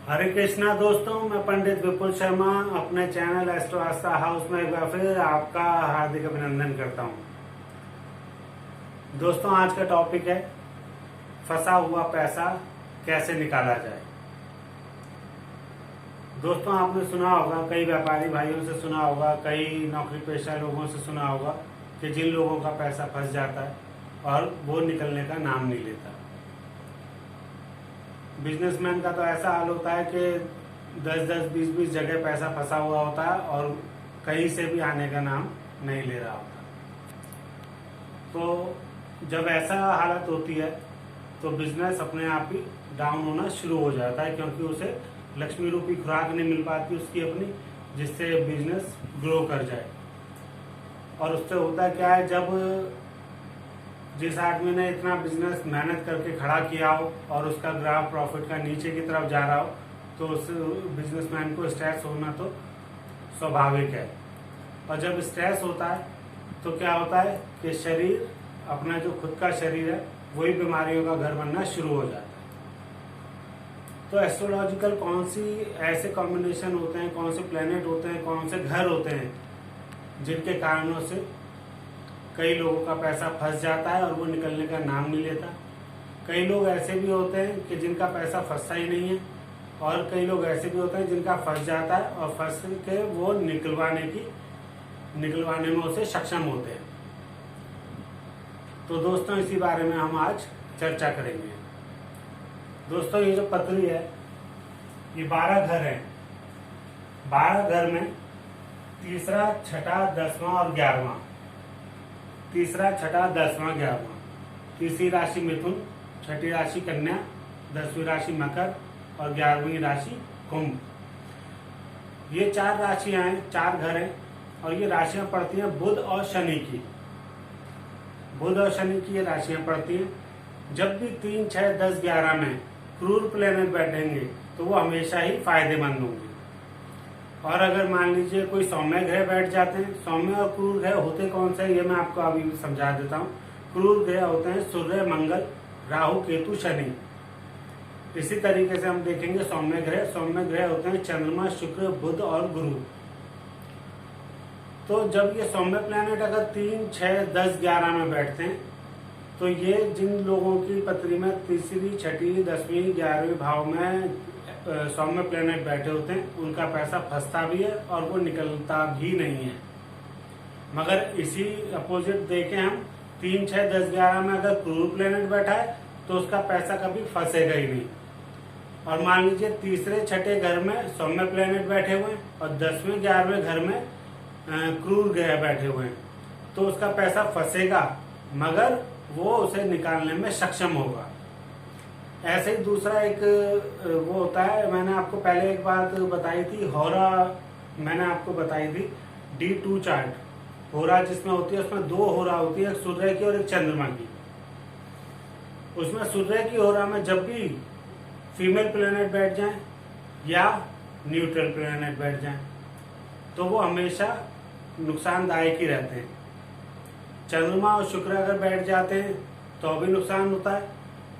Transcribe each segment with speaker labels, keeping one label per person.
Speaker 1: हरे कृष्णा दोस्तों, मैं पंडित विपुल शर्मा अपने चैनल एस्ट्रो आस्था हाउस में एक बार फिर आपका हार्दिक अभिनंदन करता हूं। दोस्तों, आज का टॉपिक है फंसा हुआ पैसा कैसे निकाला जाए। दोस्तों, आपने सुना होगा, कई व्यापारी भाइयों से सुना होगा, कई नौकरी पेशा लोगों से सुना होगा कि जिन लोगों का पैसा फंस जाता है और वो निकलने का नाम नहीं लेता। बिजनेसमैन का तो ऐसा हाल होता है कि 10-10, 20-20 जगह पैसा फंसा हुआ होता है और कहीं से भी आने का नाम नहीं ले रहा होता। तो जब ऐसा हालत होती है तो बिजनेस अपने आप ही डाउन होना शुरू हो जाता है, क्योंकि उसे लक्ष्मी रूपी खुराक नहीं मिल पाती उसकी अपनी, जिससे बिजनेस ग्रो कर जाए। और उससे होता क्या है, जब जिस आदमी ने इतना बिजनेस मेहनत करके खड़ा किया हो और उसका ग्राफ प्रॉफिट का नीचे की तरफ जा रहा हो, तो उस बिजनेसमैन को स्ट्रेस होना तो स्वाभाविक है। और जब स्ट्रेस होता है तो क्या होता है कि शरीर, अपना जो खुद का शरीर है, वही बीमारियों का घर बनना शुरू हो जाता है। तो एस्ट्रोलॉजिकल कौन सी ऐसे कॉम्बिनेशन होते हैं, कौन से प्लेनेट होते हैं, कौन से घर होते हैं जिनके कारणों से कई लोगों का पैसा फंस जाता है और वो निकलने का नाम नहीं लेता। कई लोग ऐसे भी होते हैं कि जिनका पैसा फंसता ही नहीं है, और कई लोग ऐसे भी होते हैं जिनका फंस जाता है और फंस के वो निकलवाने में उसे सक्षम होते हैं। तो दोस्तों, इसी बारे में हम आज चर्चा करेंगे। दोस्तों, ये जो पत्री है, ये 12 घर है। 12 घर में तीसरा, छठा, 10वां और 11वां। तीसरा, छठा, 10वां, 11वां। तीसरी राशि मिथुन, छठी राशि कन्या, 10वीं राशि मकर और 11वीं राशि कुंभ। ये 4 राशियां हैं, 4 घर हैं, और ये राशियां पड़ती हैं बुध और शनि की। बुध और शनि की ये राशियां पड़ती हैं। जब भी 3, 6, 10, 11 में क्रूर प्लेनेट बैठेंगे तो वो हमेशा ही फायदेमंद होंगे। और अगर मान लीजिए कोई सौम्य ग्रह बैठ जाते हैं, सौम्य और क्रूर ग्रह होते कौन से, ये मैं आपको अभी समझा देता हूँ। क्रूर ग्रह होते हैं सूर्य, मंगल, राहु, केतु, शनि। इसी तरीके से हम देखेंगे सौम्य ग्रह होते हैं चंद्रमा, शुक्र, बुध और गुरु। तो जब ये सौम्य प्लैनेट अगर 3, 6, 10, 11 में बैठते हैं तो ये जिन लोगों की पत्री में तीसरी, छठी, 10वीं, 11वीं भाव में सौम्य प्लैनेट बैठे होते हैं, उनका पैसा फंसता भी है और वो निकलता भी नहीं है। मगर इसी अपोजिट देखें हम, 3, 6, 10, 11 में अगर क्रूर प्लैनेट बैठा है तो उसका पैसा कभी फंसेगा ही नहीं। और मान लीजिए तीसरे, छठे घर में सौम्य प्लैनेट बैठे हुए हैं और 10वें, 11वें घर में क्रूर ग्रह बैठे हुए हैं, तो उसका पैसा फंसेगा, मगर वो उसे निकालने में सक्षम होगा। ऐसे ही दूसरा एक वो होता है, मैंने आपको पहले एक बात बताई थी, होरा मैंने आपको बताई थी, D2 चार्ट। होरा जिसमें होती है उसमें 2 होरा होती है, एक सूर्य की और एक चंद्रमा की। उसमें सूर्य की होरा में जब भी फीमेल प्लेनेट बैठ जाए या न्यूट्रल प्लेनेट बैठ जाए तो वो हमेशा नुकसानदायक ही रहते हैं। चंद्रमा और शुक्र अगर बैठ जाते हैं तो भी नुकसान होता है,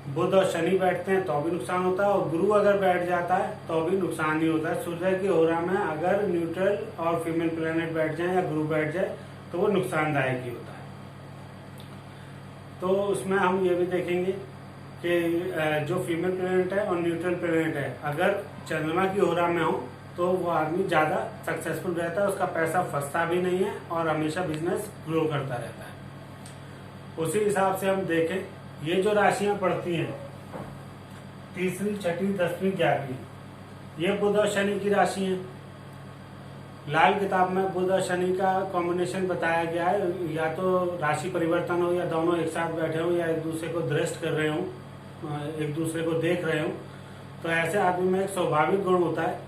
Speaker 1: बुध और शनि बैठते हैं तो भी नुकसान होता है, और गुरु अगर बैठ जाता है तो भी नुकसान ही होता है। सूर्य की होरा में अगर न्यूट्रल और फीमेल प्लेनेट बैठ जाए या गुरु बैठ जाए तो वो नुकसानदायक ही होता है। तो उसमें हम ये भी देखेंगे कि जो फीमेल प्लेनेट है और न्यूट्रल प्लेनेट है, अगर चंद्रमा की होरा में हो तो वो आदमी ज्यादा सक्सेसफुल रहता है, उसका पैसा फंसता भी नहीं है और हमेशा बिजनेस ग्रो करता रहता है। उसी हिसाब से हम देखें, ये जो राशियां पड़ती हैं, तीसरी, छठी, 10वीं, 11वीं, ये बुध और शनि की राशि हैं। लाल किताब में बुध और शनि का कॉम्बिनेशन बताया गया है, या तो राशि परिवर्तन हो या दोनों एक साथ बैठे हो या एक दूसरे को दृष्ट कर रहे हो, एक दूसरे को देख रहे हो। तो ऐसे आदमी में एक स्वाभाविक गुण होता है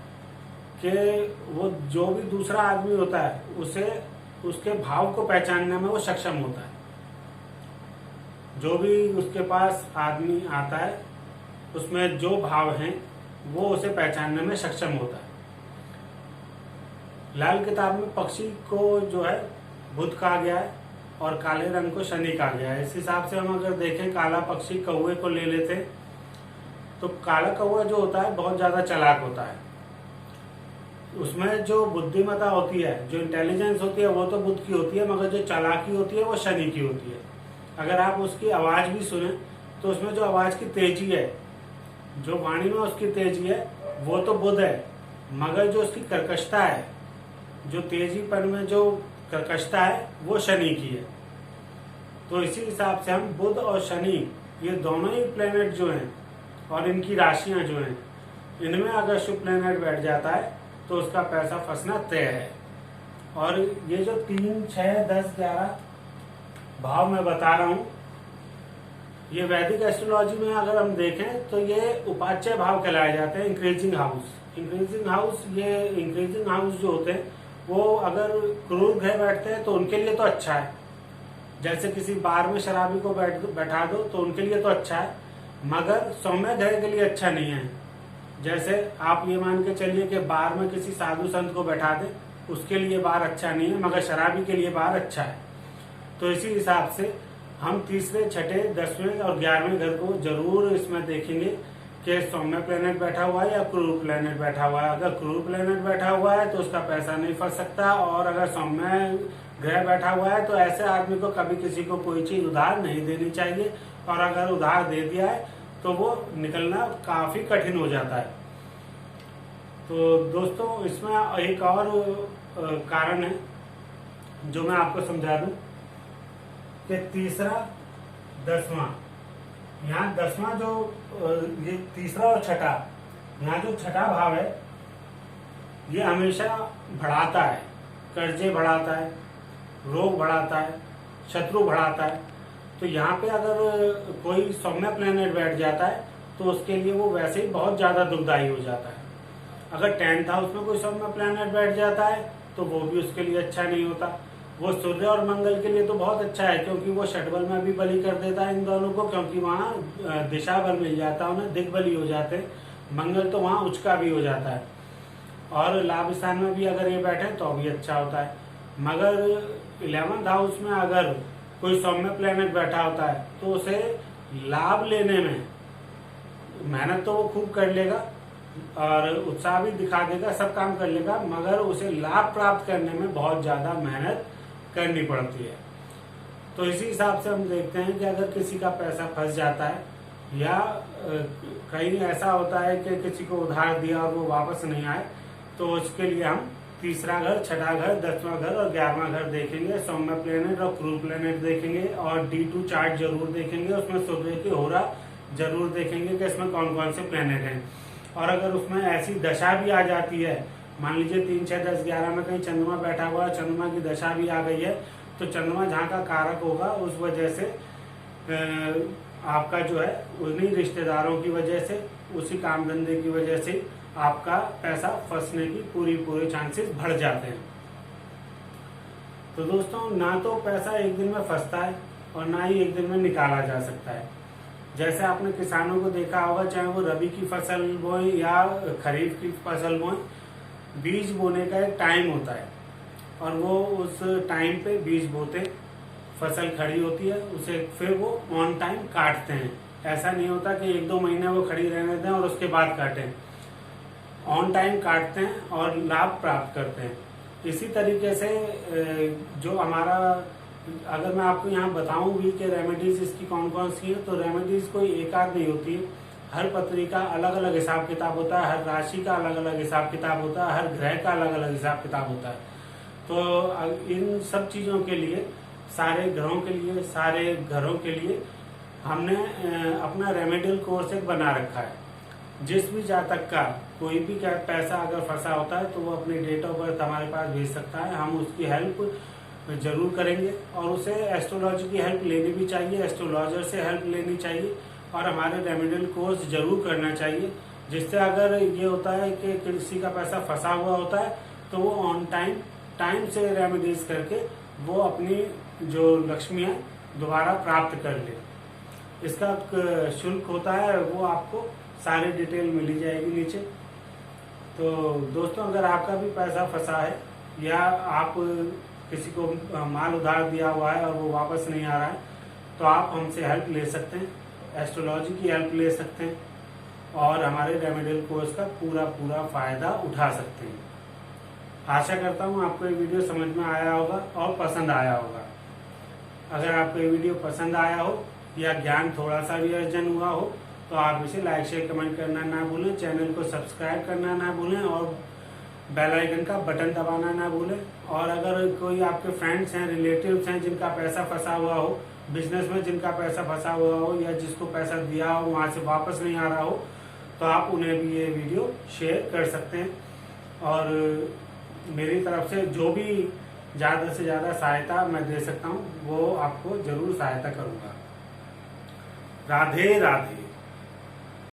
Speaker 1: कि वो जो भी दूसरा आदमी होता है उसे उसके भाव को पहचानने में वो सक्षम होता है। जो भी उसके पास आदमी आता है उसमें जो भाव हैं वो उसे पहचानने में सक्षम होता है। लाल किताब में पक्षी को जो है बुध कहा गया है और काले रंग को शनि कहा गया है। इस हिसाब से हम अगर देखें, काला पक्षी कौवे को ले लेते हैं तो काला कौवा जो होता है बहुत ज्यादा चालाक होता है। उसमें जो बुद्धिमत्ता होती है, जो इंटेलिजेंस होती है वो तो बुद्ध की होती है, मगर जो चालाकी होती है वो शनि की होती है। अगर आप उसकी आवाज भी सुने तो उसमें जो आवाज की तेजी है, जो वाणी में उसकी तेजी है वो तो बुध है, मगर जो उसकी कर्कशता है, जो तेजीपन में जो कर्कशता है वो शनि की है। तो इसी हिसाब से हम बुध और शनि ये दोनों ही प्लेनेट जो हैं और इनकी राशियां जो हैं, इनमें अगर शुभ प्लेनेट बैठ जाता है तो उसका पैसा फंसना तय है। और ये जो 3, 6, 10, 11 भाव मैं बता रहा हूं, ये वैदिक एस्ट्रोलॉजी में अगर हम देखें तो ये उपाच्य भाव कहलाए जाते हैं, इंक्रीजिंग हाउस। इंक्रीजिंग हाउस, ये इंक्रीजिंग हाउस जो होते हैं वो अगर क्रूर ग्रह बैठते हैं तो उनके लिए तो अच्छा है। जैसे किसी बार में शराबी को बैठा दो तो उनके लिए तो अच्छा है, मगर सौम्य ग्रह के लिए अच्छा नहीं है। जैसे आप ये मान के चलिए कि बार में किसी साधु संत को बैठा दें, उसके लिए बार अच्छा नहीं है, मगर शराबी के लिए बार अच्छा है। तो इसी हिसाब से हम तीसरे, छठे, 10वें और 11वें घर को जरूर इसमें देखेंगे कि सौम्य प्लेनेट बैठा हुआ है या क्रूर प्लेनेट बैठा हुआ है। अगर क्रूर प्लेनेट बैठा हुआ है तो उसका पैसा नहीं फंस सकता, और अगर सौम्य ग्रह बैठा हुआ है तो ऐसे आदमी को कभी किसी को कोई चीज उधार नहीं देनी चाहिए, और अगर उधार दे दिया है तो वो निकलना काफी कठिन हो जाता है। तो दोस्तों इसमें एक और कारण है जो मैं आपको समझा दूं कि तीसरा, 10वां, यहाँ 10वां जो ये तीसरा और छठा, यहाँ जो छठा भाव है ये हमेशा बढ़ाता है, कर्जे बढ़ाता है, रोग बढ़ाता है, शत्रु बढ़ाता है। तो यहाँ पे अगर कोई सौम्य प्लेनेट बैठ जाता है तो उसके लिए वो वैसे ही बहुत ज्यादा दुखदायी हो जाता है। अगर 10th हाउस में कोई सौम्य प्लेनेट बैठ जाता है तो वो भी उसके लिए अच्छा नहीं होता। वो सूर्य और मंगल के लिए तो बहुत अच्छा है, क्योंकि वो षटबल में भी बलि कर देता है इन दोनों को, क्योंकि वहाँ दिशा बल मिल जाता है उन्हें, दिग्बली हो जाते हैं। मंगल तो वहाँ उचका भी हो जाता है, और लाभ स्थान में भी अगर ये बैठे तो भी अच्छा होता है। मगर 11th हाउस में अगर कोई सौम्य प्लेनेट बैठा होता है तो उसे लाभ लेने में मेहनत तो वो खूब कर लेगा और उत्साह भी दिखा देगा, सब काम कर लेगा, मगर उसे लाभ प्राप्त करने में बहुत ज्यादा मेहनत करनी पड़ती है। तो इसी हिसाब से हम देखते हैं कि अगर किसी का पैसा फंस जाता है या कहीं ऐसा होता है कि किसी को उधार दिया और वो वापस नहीं आए, तो उसके लिए हम तीसरा घर, छठा घर, 10वां घर और 11वां घर देखेंगे। सौम्य प्लेनेट और क्रूर प्लेनेट देखेंगे, और D2 चार्ट जरूर देखेंगे। उसमें सूर्य की होरा जरूर देखेंगे कि इसमें कौन कौन से प्लेनेट हैं। और अगर उसमें ऐसी दशा भी आ जाती है, मान लीजिए 3, 6, 10, 11 में कहीं चंद्रमा बैठा हुआ है, चंद्रमा की दशा भी आ गई है, तो चंद्रमा जहाँ का कारक होगा उस वजह से आपका जो है उन्हीं रिश्तेदारों की वजह से, उसी काम धंधे की वजह से आपका पैसा फंसने की पूरे चांसेस बढ़ जाते हैं। तो दोस्तों, ना तो पैसा एक दिन में फंसता है और ना ही एक दिन में निकाला जा सकता है। जैसे आपने किसानों को देखा होगा, चाहे वो रबी की फसल बोए या खरीफ की फसल बोए, बीज बोने का एक टाइम होता है और वो उस टाइम पे बीज बोते, फसल खड़ी होती है, उसे फिर वो ऑन टाइम काटते हैं। ऐसा नहीं होता कि 1-2 महीने वो खड़ी रहने दें और उसके बाद काटें। ऑन टाइम काटते हैं और लाभ प्राप्त करते हैं। इसी तरीके से जो हमारा, अगर मैं आपको यहाँ बताऊं भी कि रेमेडीज इसकी कौन कौन सी है, तो रेमेडीज कोई एक आध नहीं होती है। हर पत्री का अलग अलग हिसाब किताब होता है, हर राशि का अलग अलग हिसाब किताब होता है, हर ग्रह का अलग अलग हिसाब किताब होता है। तो इन सब चीजों के लिए, सारे ग्रहों के लिए, सारे घरों के लिए हमने अपना रेमेडियल कोर्स एक बना रखा है। जिस भी जातक का कोई भी पैसा अगर फंसा होता है तो वो अपनी डेट ऑफ बर्थ हमारे पास भेज सकता है, हम उसकी हेल्प जरूर करेंगे। और उसे एस्ट्रोलॉजी की हेल्प लेनी भी चाहिए, एस्ट्रोलॉजर से हेल्प लेनी चाहिए और हमारे रेमेडियल कोर्स जरूर करना चाहिए, जिससे अगर ये होता है कि किसी का पैसा फंसा हुआ होता है तो वो ऑन टाइम से रेमेडीज करके वो अपनी जो लक्ष्मी है दोबारा प्राप्त कर ले। इसका शुल्क होता है, वो आपको सारी डिटेल मिली जाएगी नीचे। तो दोस्तों, अगर आपका भी पैसा फंसा है या आप किसी को माल उधार दिया हुआ है और वो वापस नहीं आ रहा है, तो आप हमसे हेल्प ले सकते हैं, एस्ट्रोलॉजी की हेल्प ले सकते हैं। और हमारे रेमेडियल कोर्स का पूरा फायदा उठा सकते हैं। आशा करता हूँ आपको ये वीडियो समझ में आया होगा और पसंद आया होगा। अगर आपको ये वीडियो पसंद आया हो या ज्ञान थोड़ा सा भी अर्जन हुआ हो तो आप इसे लाइक शेयर कमेंट करना ना भूलें, चैनल को सब्सक्राइब करना ना भूलें और बेल आइकन का बटन दबाना ना भूलें। और अगर कोई आपके फ्रेंड्स हैं, रिलेटिव्स हैं जिनका पैसा फंसा हुआ हो, बिजनेस में जिनका पैसा फंसा हुआ हो या जिसको पैसा दिया हो वहां से वापस नहीं आ रहा हो तो आप उन्हें भी ये वीडियो शेयर कर सकते हैं। और मेरी तरफ से जो भी ज़्यादा से ज़्यादा सहायता मैं दे सकता हूँ वो आपको जरूर सहायता करूँगा। राधे राधे।